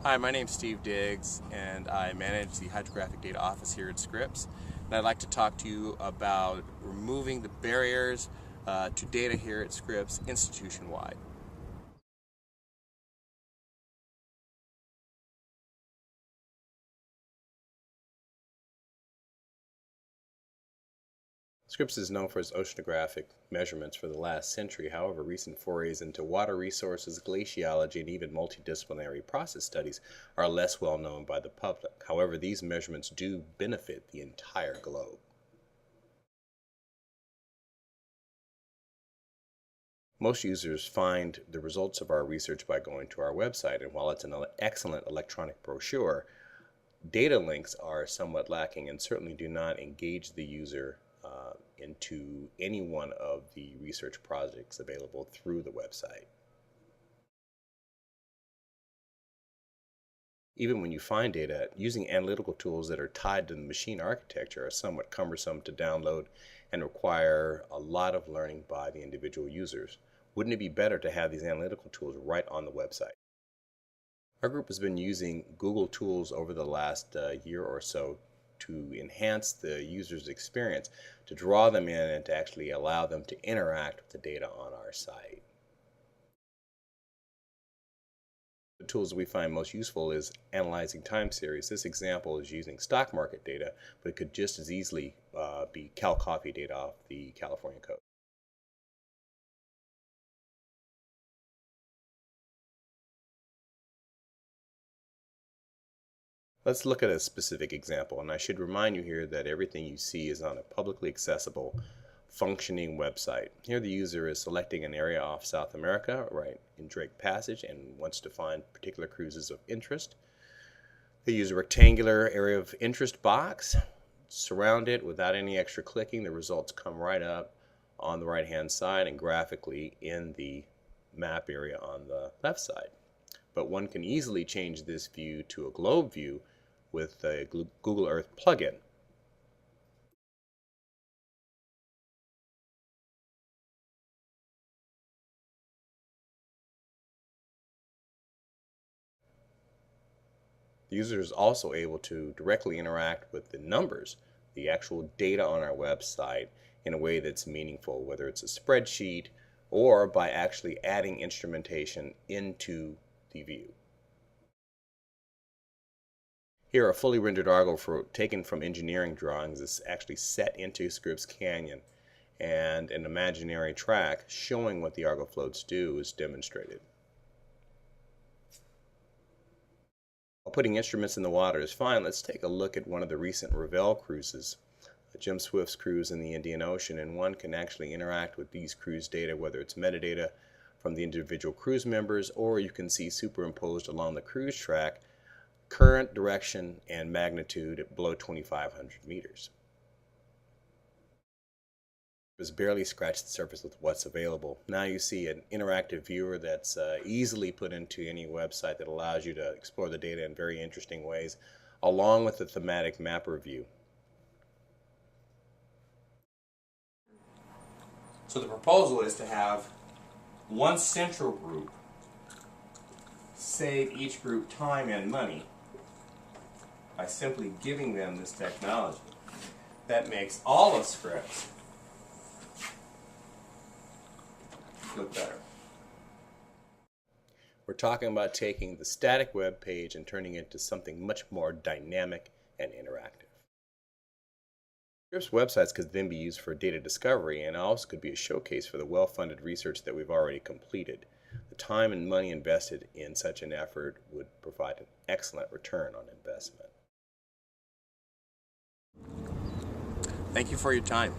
Hi, my name's Steve Diggs, and I manage the hydrographic data office here at Scripps. And I'd like to talk to you about removing the barriers to data here at Scripps institution-wide. Scripps is known for its oceanographic measurements for the last century. However, recent forays into water resources, glaciology, and even multidisciplinary process studies are less well known by the public. However, these measurements do benefit the entire globe. Most users find the results of our research by going to our website, and while it's an excellent electronic brochure, data links are somewhat lacking and certainly do not engage the user into any one of the research projects available through the website. Even when you find data, using analytical tools that are tied to the machine architecture are somewhat cumbersome to download and require a lot of learning by the individual users. Wouldn't it be better to have these analytical tools right on the website? Our group has been using Google tools over the last year or so to enhance the user's experience, to draw them in and to actually allow them to interact with the data on our site. The tools that we find most useful is analyzing time series. This example is using stock market data, but it could just as easily be Cal Coffee data off the California coast. Let's look at a specific example, and I should remind you here that everything you see is on a publicly accessible, functioning website. Here the user is selecting an area off South America, right in Drake Passage, and wants to find particular cruises of interest. They use a rectangular area of interest box, surround it without any extra clicking. The results come right up on the right hand side and graphically in the map area on the left side. But one can easily change this view to a globe view with the Google Earth plugin. The user is also able to directly interact with the numbers, the actual data on our website, in a way that's meaningful, whether it's a spreadsheet or by actually adding instrumentation into the view. Here, a fully rendered Argo taken from engineering drawings is actually set into Scripps Canyon, and an imaginary track showing what the Argo floats do is demonstrated. While putting instruments in the water is fine, let's take a look at one of the recent Ravel cruises, Jim Swift's cruise in the Indian Ocean, and one can actually interact with these cruise data, whether it's metadata from the individual cruise members, or you can see superimposed along the cruise track current, direction, and magnitude below 2,500 meters. It was barely scratched the surface with what's available. Now you see an interactive viewer that's easily put into any website that allows you to explore the data in very interesting ways, along with the thematic mapper view. So the proposal is to have one central group save each group time and money by simply giving them this technology. That makes all of Scripps look better. We're talking about taking the static web page and turning it into something much more dynamic and interactive. Scripps websites could then be used for data discovery and also could be a showcase for the well-funded research that we've already completed. The time and money invested in such an effort would provide an excellent return on investment. Thank you for your time.